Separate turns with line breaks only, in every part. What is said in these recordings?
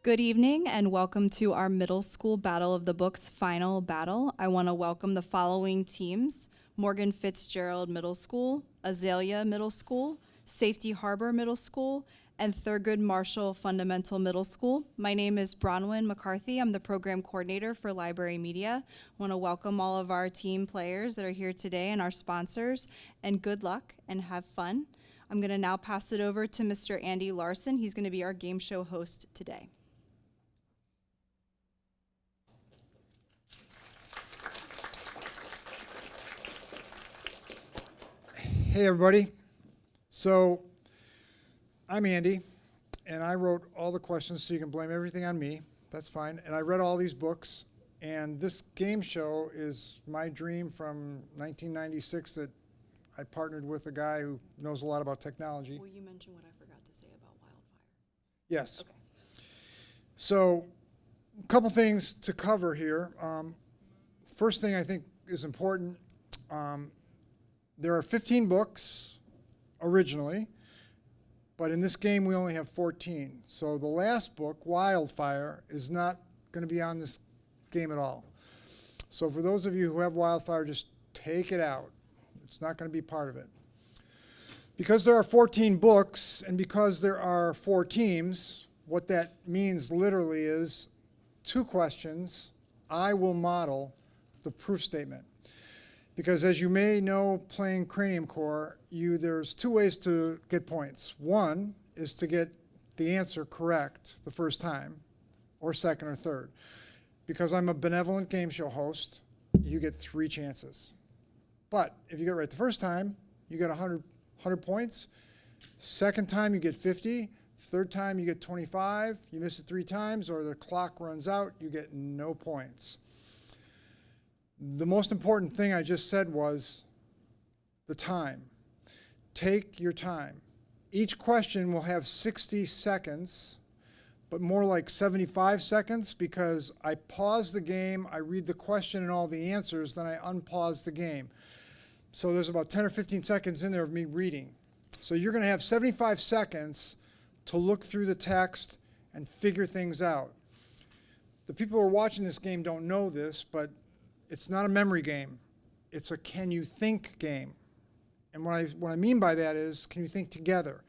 Good evening and welcome to our middle school Battle of the Books final battle. I want to welcome the following teams: Morgan Fitzgerald Middle School, Azalea Middle School, Safety Harbor Middle School, and Thurgood Marshall Fundamental Middle School. My name is Bronwyn McCarthy. I'm the program coordinator for Library Media. I want to welcome all of our team players that are here today and our sponsors, and good luck and have fun. I'm going to now pass it over to Mr. Andy Larson. He's going to be our game show host today.
Hey everybody. So I'm Andy, and I wrote all the questions, so you can blame everything on me. That's fine. And I read all these books, and this game show is my dream from 1996 that I partnered with a guy who knows a lot about technology.
Will you mention what I forgot to say about Wildfire?
Yes.
Okay.
So a couple things to cover here. First thing I think is important, there are 15 books originally, but in this game we only have 14. So the last book, Wildfire, is not going to be on this game at all. So for those of you who have Wildfire, just take it out. It's not going to be part of it. Because there are 14 books and because there are 4 teams, what that means literally is 2 questions. I will model the proof statement. Because as you may know, playing Cranium Core, there's 2 ways to get points. One is to get the answer correct the first time, or second or third. Because I'm a benevolent game show host, you get 3 chances. But if you get it right the first time, you get 100 points. Second time, you get 50. Third time, you get 25. You miss it 3 times, or the clock runs out, you get no points. The most important thing I just said was the time. Take your time. Each question will have 60 seconds, but more like 75 seconds because I pause the game, I read the question and all the answers, then I unpause the game. So there's about 10 or 15 seconds in there of me reading. So you're going to have 75 seconds to look through the text and figure things out. The people who are watching this game don't know this, but it's not a memory game. It's a can you think game. And what I mean by that is, can you think together?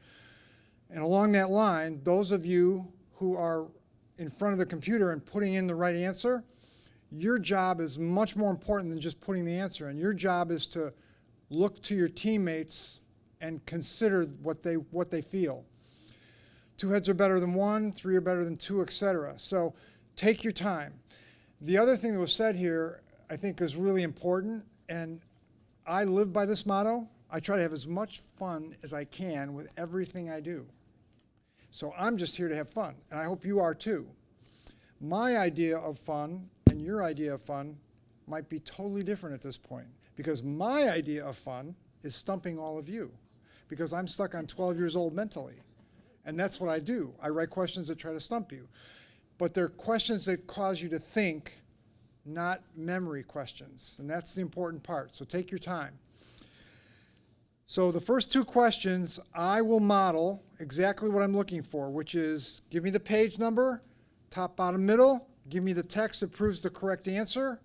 And along that line, those of you who are in front of the computer and putting in the right answer, your job is much more important than just putting the answer in. Your job is to look to your teammates and consider what they feel. 2 heads are better than 1, 3 are better than 2, etc. So take your time. The other thing that was said here, I think, is really important, and I live by this motto. I try to have as much fun as I can with everything I do. So I'm just here to have fun, and I hope you are too. My idea of fun and your idea of fun might be totally different at this point, because my idea of fun is stumping all of you, because I'm stuck on 12 years old mentally, and that's what I do. I write questions that try to stump you, but they're questions that cause you to think, not memory questions, and that's the important part. So take your time. So the first 2 questions, I will model exactly what I'm looking for, which is give me the page number, top, bottom, middle, give me the text that proves the correct answer,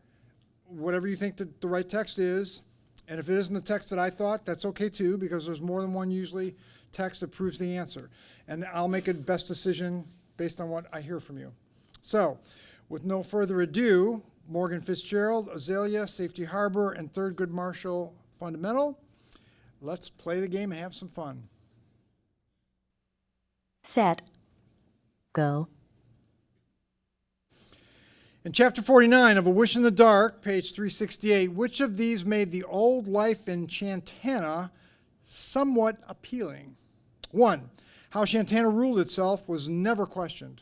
whatever you think that the right text is, and if it isn't the text that I thought, that's okay too, because there's more than one usually text that proves the answer. And I'll make a best decision based on what I hear from you. So with no further ado, Morgan Fitzgerald, Azalea, Safety Harbor, and Thurgood Marshall Fundamental. Let's play the game and have some fun.
Set. Go.
In Chapter 49 of A Wish in the Dark, page 368, which of these made the old life in Chantana somewhat appealing? 1. How Chantana ruled itself was never questioned.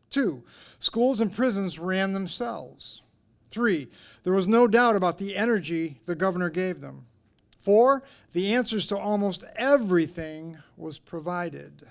2. Schools and prisons ran themselves. 3. There was no doubt about the energy the governor gave them. 4. The answers to almost everything was provided.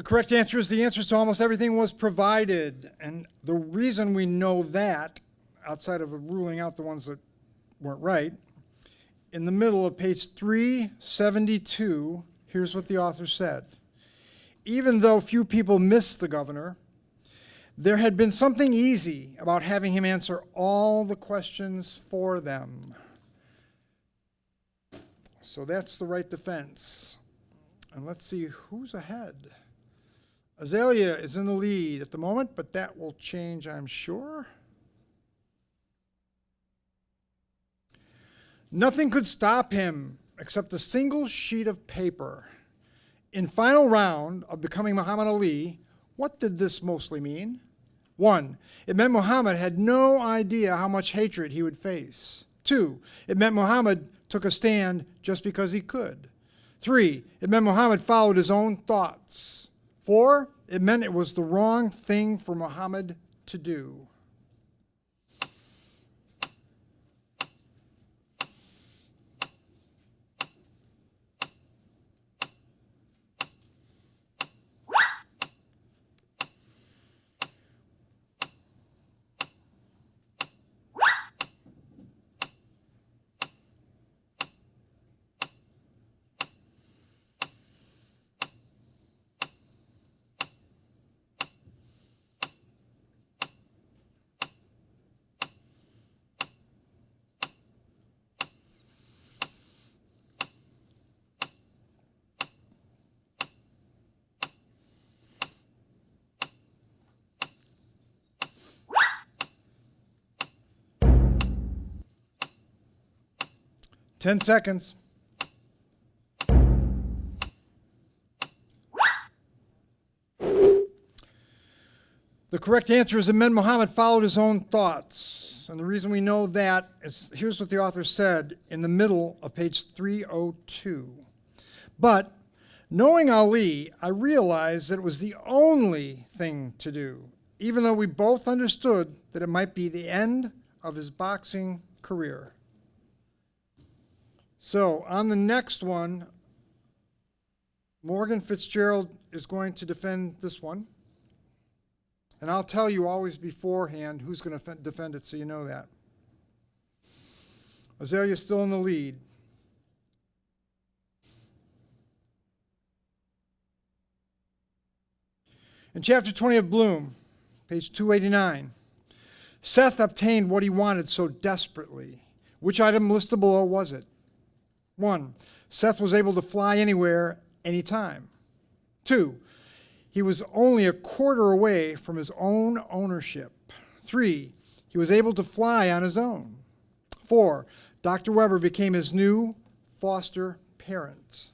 The correct answer is the answers to almost everything was provided. And the reason we know that, outside of ruling out the ones that weren't right, in the middle of page 372, here's what the author said. Even though few people missed the governor, there had been something easy about having him answer all the questions for them. So that's the right defense. And let's see who's ahead. Azalea is in the lead at the moment, but that will change, I'm sure. Nothing could stop him except a single sheet of paper. In final round of becoming Muhammad Ali, what did this mostly mean? 1, it meant Muhammad had no idea how much hatred he would face. 2, it meant Muhammad took a stand just because he could. 3, it meant Muhammad followed his own thoughts. 4, it meant it was the wrong thing for Muhammad to do. Ten seconds. The correct answer is that men Muhammad followed his own thoughts. And the reason we know that is, here's what the author said in the middle of page 302. But knowing Ali, I realized that it was the only thing to do, even though we both understood that it might be the end of his boxing career. So on the next one, Morgan Fitzgerald is going to defend this one. And I'll tell you always beforehand who's going to defend it so you know that. Azalea's still in the lead. In chapter 20 of Bloom, page 289, Seth obtained what he wanted so desperately. Which item listed below was it? 1, Seth was able to fly anywhere, anytime. 2, he was only a quarter away from his own ownership. 3, he was able to fly on his own. 4, Dr. Weber became his new foster parent.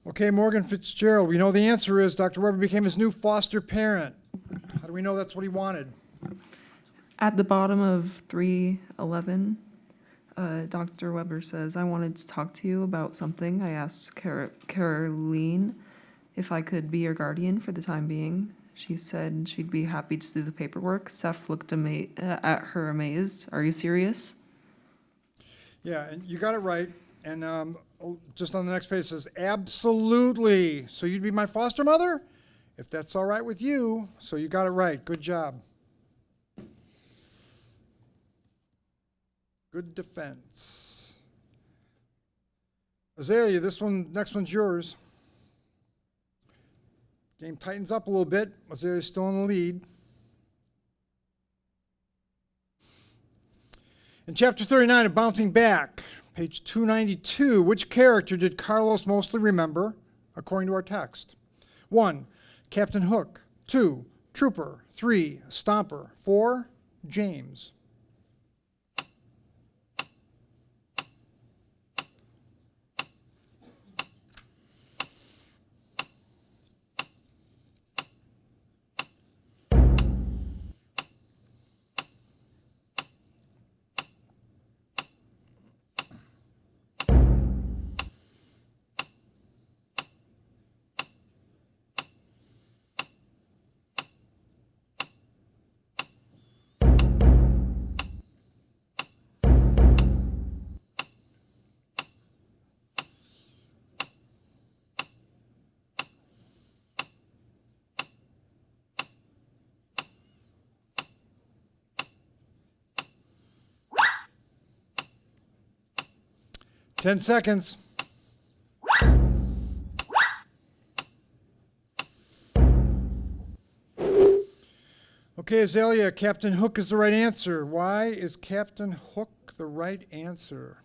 Okay, Morgan Fitzgerald, we know the answer is Dr. Weber became his new foster parent. How do we know that's what he wanted?
At the bottom of 311, Dr. Weber says, I wanted to talk to you about something. I asked Caroline if I could be your guardian for the time being. She said she'd be happy to do the paperwork. Seth looked at her amazed. Are you serious?
Yeah, and you got it right. And just on the next page it says, absolutely. So you'd be my foster mother? If that's all right with you. So you got it right. Good job. Good defense. Azalea, next one's yours. Game tightens up a little bit. Azalea's still in the lead. In chapter 39 of Bouncing Back, Page 292, which character did Carlos mostly remember, according to our text? 1, Captain Hook. 2, Trooper. 3, Stomper. 4, James. Ten seconds. Okay, Azalea, Captain Hook is the right answer. Why is Captain Hook the right answer?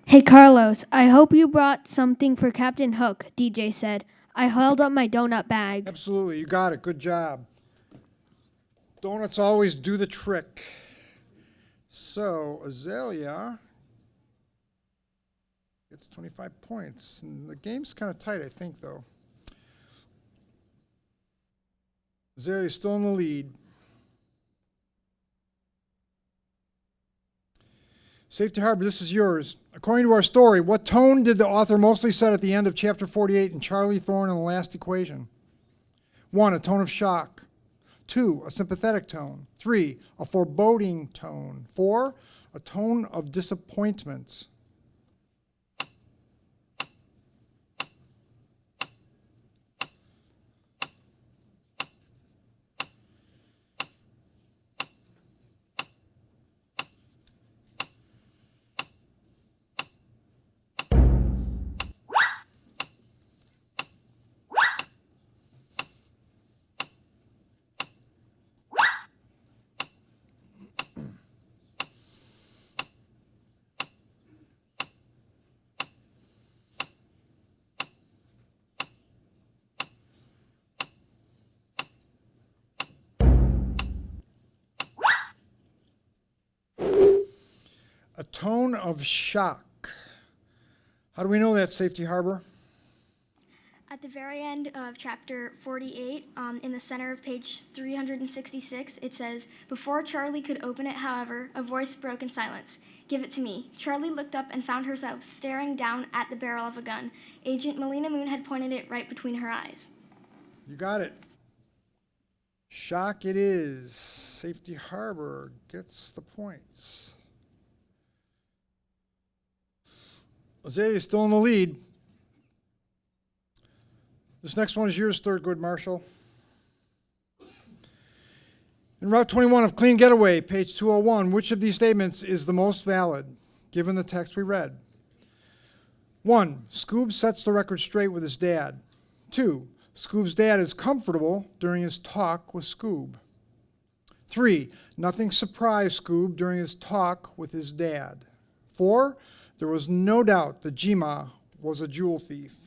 Hey Carlos, I hope you brought something for Captain Hook, DJ said. I held up my donut bag.
Absolutely, you got it. Good job. Donuts always do the trick. So, Azalea gets 25 points. And the game's kind of tight, I think, though. Azalea's still in the lead. Safety Harbor, this is yours. According to our story, what tone did the author mostly set at the end of chapter 48 in Charlie Thorne and the Last Equation? 1, a tone of shock. 2, a sympathetic tone. 3, a foreboding tone. 4, a tone of disappointment. A tone of shock. How do we know that, Safety Harbor?
At the very end of chapter 48, in the center of page 366, it says, "Before Charlie could open it, however, a voice broke in silence. 'Give it to me.' Charlie looked up and found herself staring down at the barrel of a gun. Agent Melina Moon had pointed it right between her eyes."
You got it. Shock it is. Safety Harbor gets the points. Azalea is still in the lead. This next one is yours, Thurgood Marshall. In Route 21 of Clean Getaway, page 201, which of these statements is the most valid, given the text we read? 1, Scoob sets the record straight with his dad. 2, Scoob's dad is comfortable during his talk with Scoob. 3, nothing surprised Scoob during his talk with his dad. 4, there was no doubt that Jima was a jewel thief.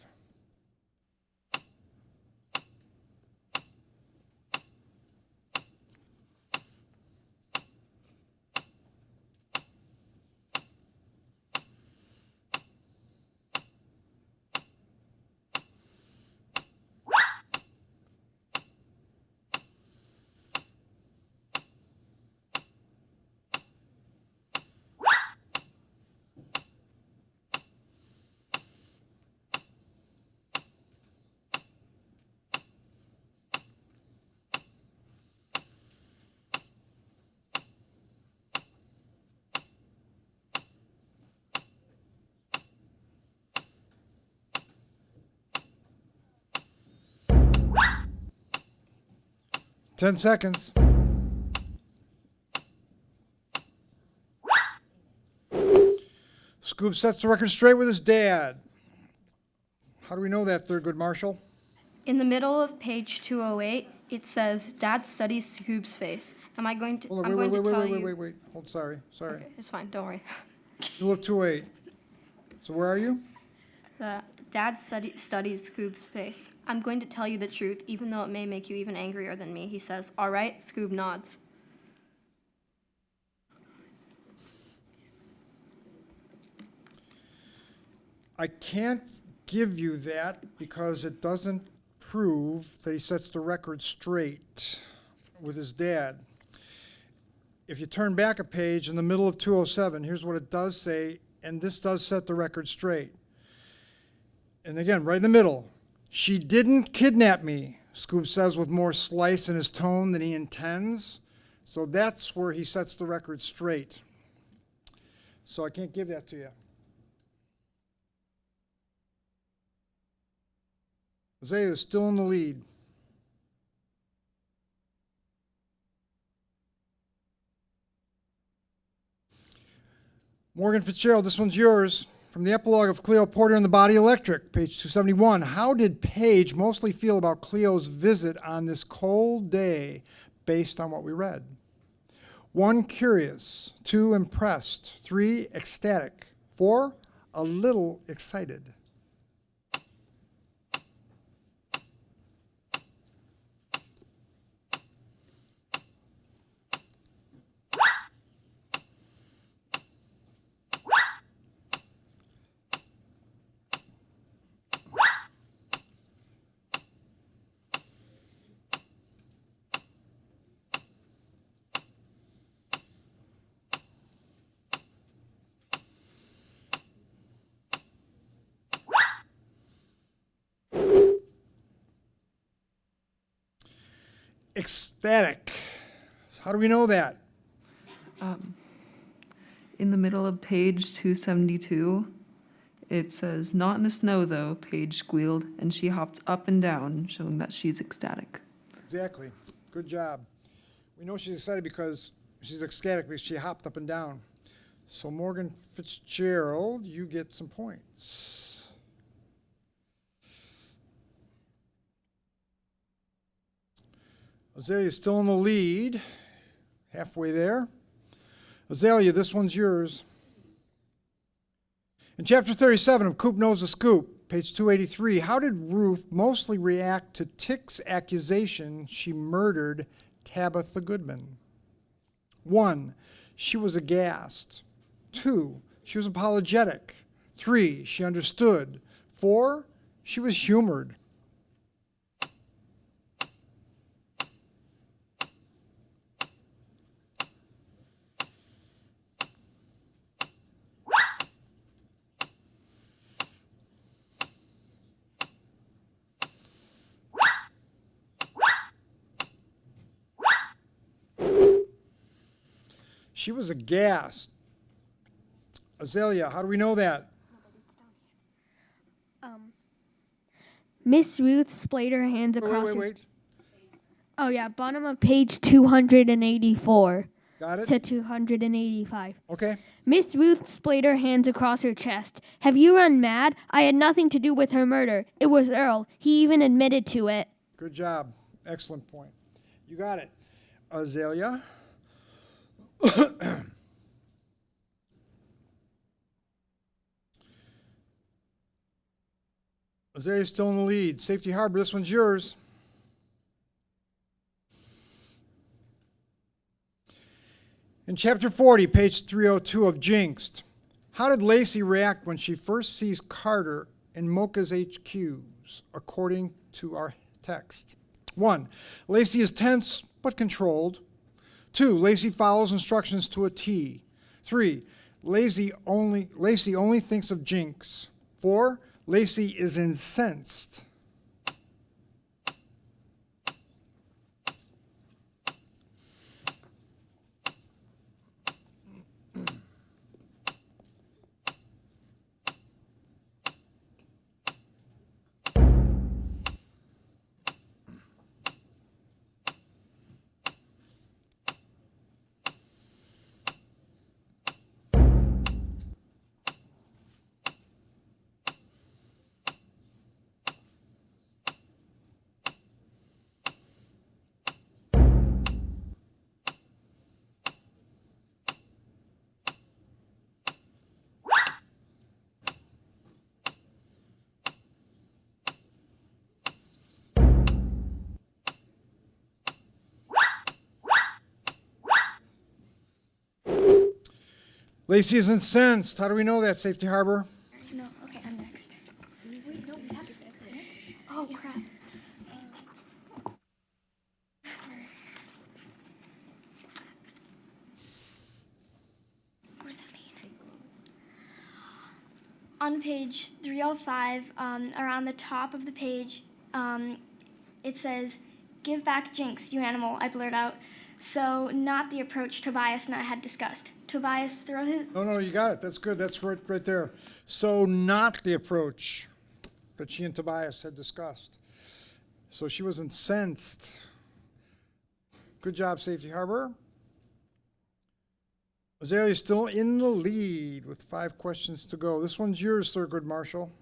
Ten seconds. Scoob sets the record straight with his dad. How do we know that, Thurgood Marshall?
In the middle of page 208, it says, "Dad studies Scoob's face." Am I going to?
Hold on,
I'm going to tell you.
wait. Hold, sorry.
Okay, it's fine. Don't worry.
Middle of 208. So where are you?
Dad studies Scoob's pace. I'm going to tell you the truth, even though it may make you even angrier than me, he says. All right, Scoob nods.
I can't give you that because it doesn't prove that he sets the record straight with his dad. If you turn back a page in the middle of 207, here's what it does say, and this does set the record straight. And again, right in the middle, she didn't kidnap me, Scoob says with more slice in his tone than he intends. So that's where he sets the record straight. So I can't give that to you. Isaiah is still in the lead. Morgan Fitzgerald, this one's yours. From the epilogue of Cleo Porter and the Body Electric, page 271. How did Paige mostly feel about Cleo's visit on this cold day based on what we read? 1, curious. 2, impressed. 3, ecstatic. 4, a little excited. Ecstatic. So how do we know that?
In the middle of page 272, it says, "Not in the snow, though," Paige squealed, and she hopped up and down, showing that she's ecstatic.
Exactly. Good job. We know she's excited because she's ecstatic because she hopped up and down. So Morgan Fitzgerald, you get some points. Azalea is still in the lead, halfway there. Azalea, this one's yours. In chapter 37 of Coop Knows the Scoop, page 283, how did Ruth mostly react to Tick's accusation she murdered Tabitha Goodman? 1, she was aghast. 2, she was apologetic. 3, she understood. 4, she was humored. She was aghast. Azalea, how do we know that?
Miss Ruth splayed her hands across her.
Wait.
Oh, yeah, bottom of page 284
Got it?
to 285.
Okay.
Miss Ruth splayed her hands across her chest. Have you run mad? I had nothing to do with her murder. It was Earl. He even admitted to it.
Good job. Excellent point. You got it. Azalea. Azalea's still in the lead. Safety Harbor, this one's yours. In chapter 40, page 302 of Jinxed, how did Lacey react when she first sees Carter in Mocha's HQs, according to our text? 1, Lacey is tense but controlled. 2, Lacey follows instructions to a T. 3, Lacey only thinks of Jinx. 4, Lacey is incensed. Lacey is incensed. How do we know that, Safety Harbor?
No, okay, I'm next. Wait, no, we have to pick this. Oh, crap. What does that mean? On page 305, around the top of the page, it says, "Give back Jinx, you animal," I blurt out. So, not the approach Tobias and I had discussed. Tobias throw his...
No, you got it. That's good. That's right there. So not the approach that she and Tobias had discussed. So she was incensed. Good job, Safety Harbor. Azalea is still in the lead with 5 questions to go. This one's yours, Thurgood Marshall.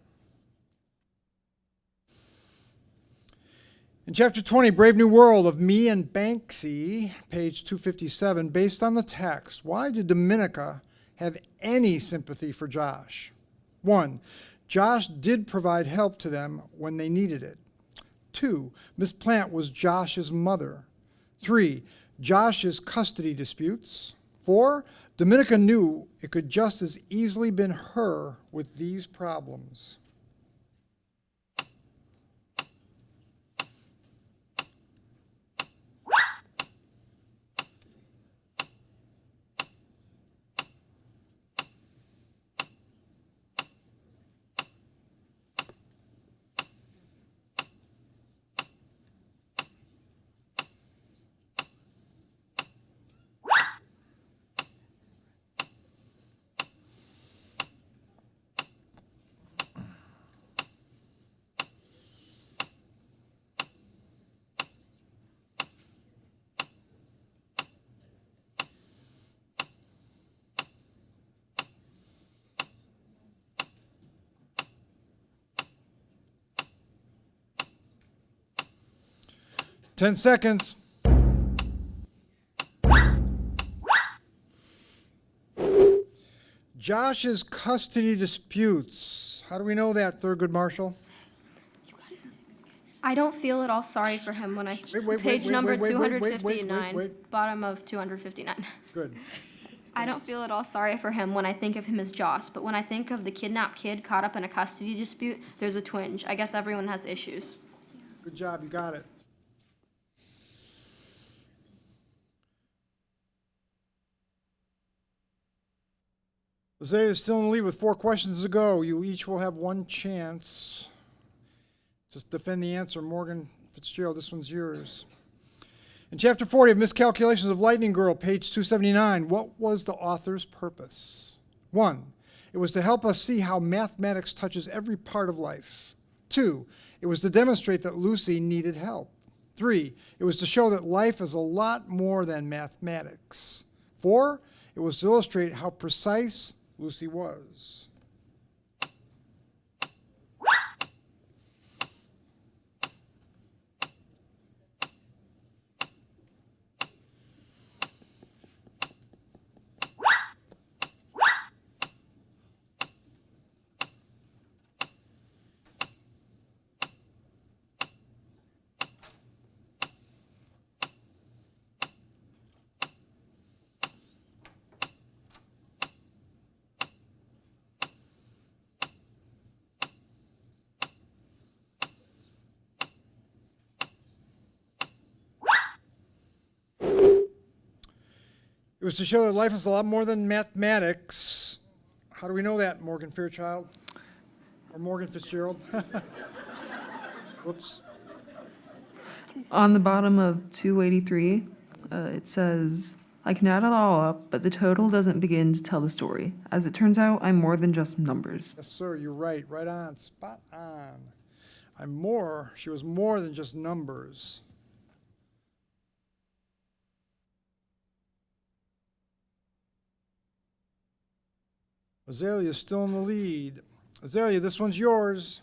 In Chapter 20, Brave New World of Me and Banksy, page 257, based on the text, why did Dominica have any sympathy for Josh? 1, Josh did provide help to them when they needed it. 2, Miss Plant was Josh's mother. 3, Josh's custody disputes. 4, Dominica knew it could just as easily been her with these problems. Ten seconds. Josh's custody disputes. How do we know that, Thurgood Marshall?
I don't feel at all sorry for him when I, page number 259, bottom of 259.
Good.
I don't feel at all sorry for him when I think of him as Josh, but when I think of the kidnapped kid caught up in a custody dispute, there's a twinge. I guess everyone has issues.
Good job, you got it. Azalea is still in the lead with 4 questions to go. You each will have 1 chance. Just defend the answer. Morgan Fitzgerald, this one's yours. In Chapter 40 of Miscalculations of Lightning Girl, page 279, what was the author's purpose? 1, it was to help us see how mathematics touches every part of life. 2, it was to demonstrate that Lucy needed help. 3, it was to show that life is a lot more than mathematics. 4, it was to illustrate how precise Lucy was. It was to show that life is a lot more than mathematics. How do we know that, Morgan Fairchild? Or Morgan Fitzgerald? Whoops.
On the bottom of 283, it says, I can add it all up, but the total doesn't begin to tell the story. As it turns out, I'm more than just numbers.
Yes, sir, you're right. Right on, spot on. She was more than just numbers. Azalea is still in the lead. Azalea, this one's yours.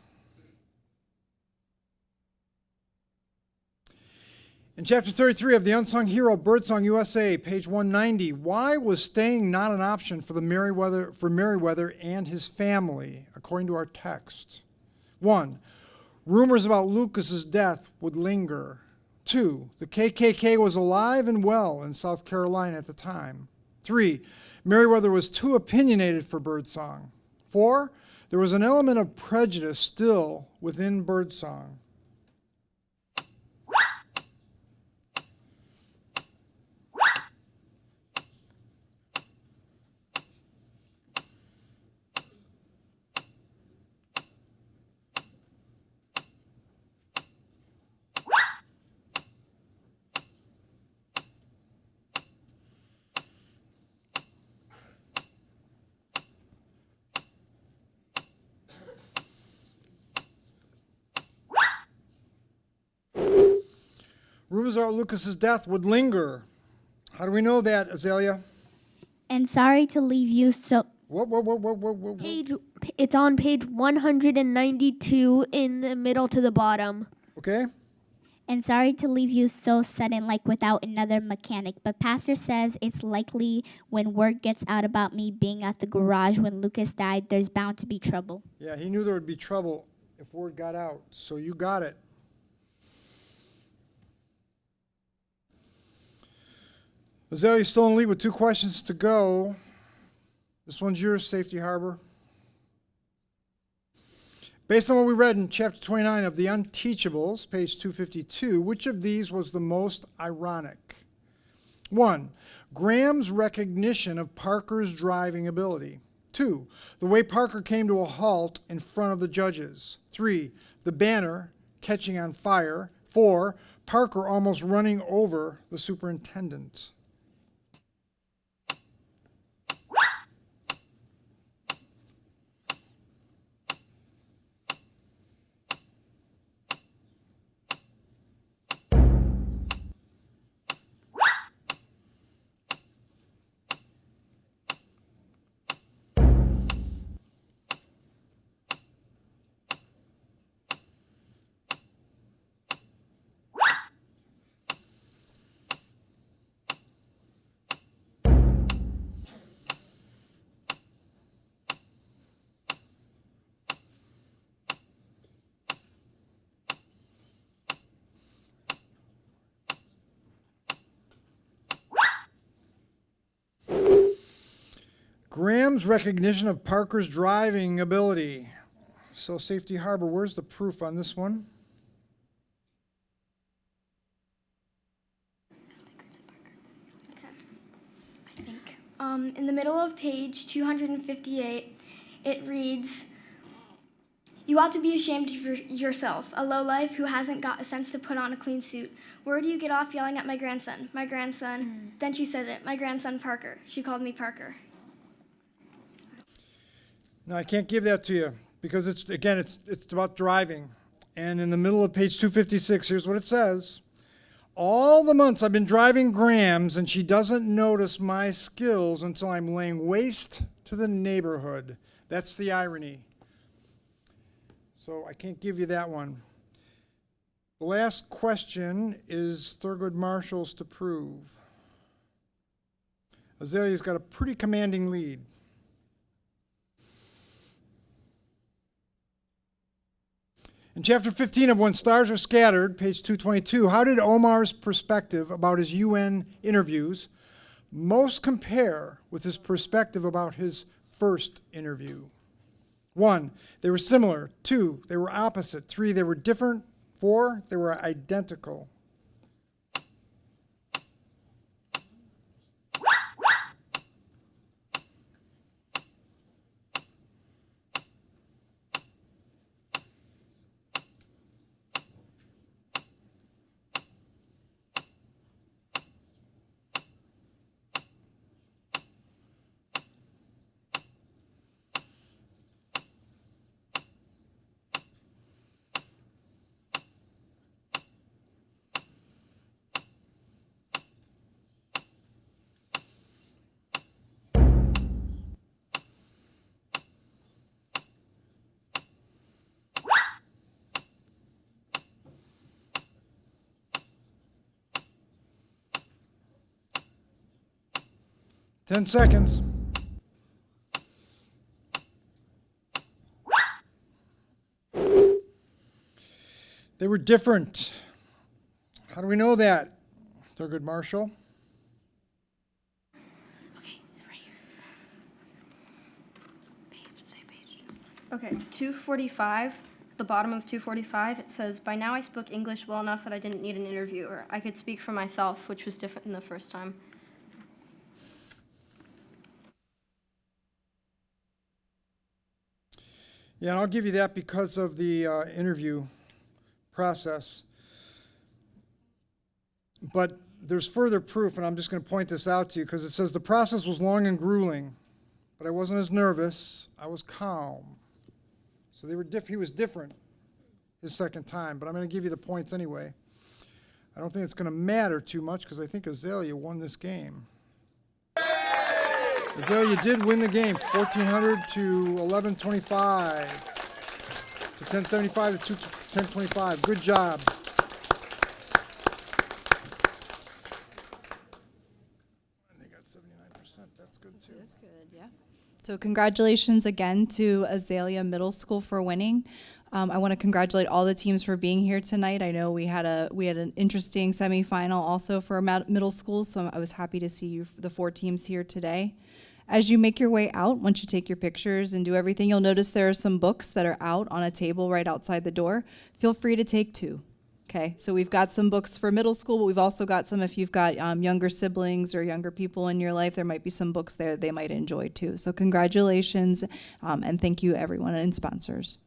In Chapter 33 of The Unsung Hero, Birdsong USA, page 190, why was staying not an option for Merriweather and his family, according to our text? 1, rumors about Lucas's death would linger. 2, the KKK was alive and well in South Carolina at the time. 3, Meriwether was too opinionated for birdsong. 4, there was an element of prejudice still within birdsong. Rumors about Lucas's death would linger. How do we know that, Azalea?
And sorry to leave you so.
Whoa.
It's on page 192 in the middle to the bottom.
Okay.
And sorry to leave you so sudden, like without another mechanic. But Pastor says it's likely when word gets out about me being at the garage when Lucas died, there's bound to be trouble.
Yeah, he knew there would be trouble if word got out. So you got it. Azalea's still in the lead with 2 questions to go. This one's yours, Safety Harbor. Based on what we read in chapter 29 of The Unteachables, page 252, which of these was the most ironic? 1, Graham's recognition of Parker's driving ability. 2, the way Parker came to a halt in front of the judges. 3, the banner catching on fire. 4, Parker almost running over the superintendent. Graham's recognition of Parker's driving ability. So, Safety Harbor, where's the proof on this one?
Okay. I think. In the middle of page 258, it reads, "You ought to be ashamed of yourself, a lowlife who hasn't got a sense to put on a clean suit. Where do you get off yelling at my grandson? My grandson." Then she says it, "My grandson Parker." She called me Parker.
No, I can't give that to you because it's about driving. And in the middle of page 256, here's what it says. All the months I've been driving Graham's and she doesn't notice my skills until I'm laying waste to the neighborhood. That's the irony. So I can't give you that one. The last question is Thurgood Marshall's to prove. Azalea's got a pretty commanding lead. In chapter 15 of When Stars Are Scattered, page 222, how did Omar's perspective about his UN interviews most compare with his perspective about his first interview? 1, they were similar. 2, they were opposite. 3, they were different. 4, they were identical. Ten seconds. They were different. How do we know that? Thurgood Marshall?
Okay.
Okay, 245. The bottom of 245, it says, by now I spoke English well enough that I didn't need an interviewer. I could speak for myself, which was different than the first time.
Yeah, and I'll give you that because of the interview process. But there's further proof, and I'm just going to point this out to you because it says the process was long and grueling, but I wasn't as nervous. I was calm. So they were he was different his second time, but I'm going to give you the points anyway. I don't think it's going to matter too much because I think Azalea won this game. Azalea did win the game, 1,400 to 1,125 to 1075 to 1025. Good job. They got 79%. That's good too.
That's good, yeah. So congratulations again to Azalea Middle School for winning. I want to congratulate all the teams for being here tonight. I know we had an interesting semifinal also for middle school, so I was happy to see you, the 4 teams here today. As you make your way out, once you take your pictures and do everything, you'll notice there are some books that are out on a table right outside the door. Feel free to take 2. Okay, so we've got some books for middle school, but we've also got some if you've got younger siblings or younger people in your life, there might be some books there they might enjoy too. So congratulations, and thank you everyone and sponsors.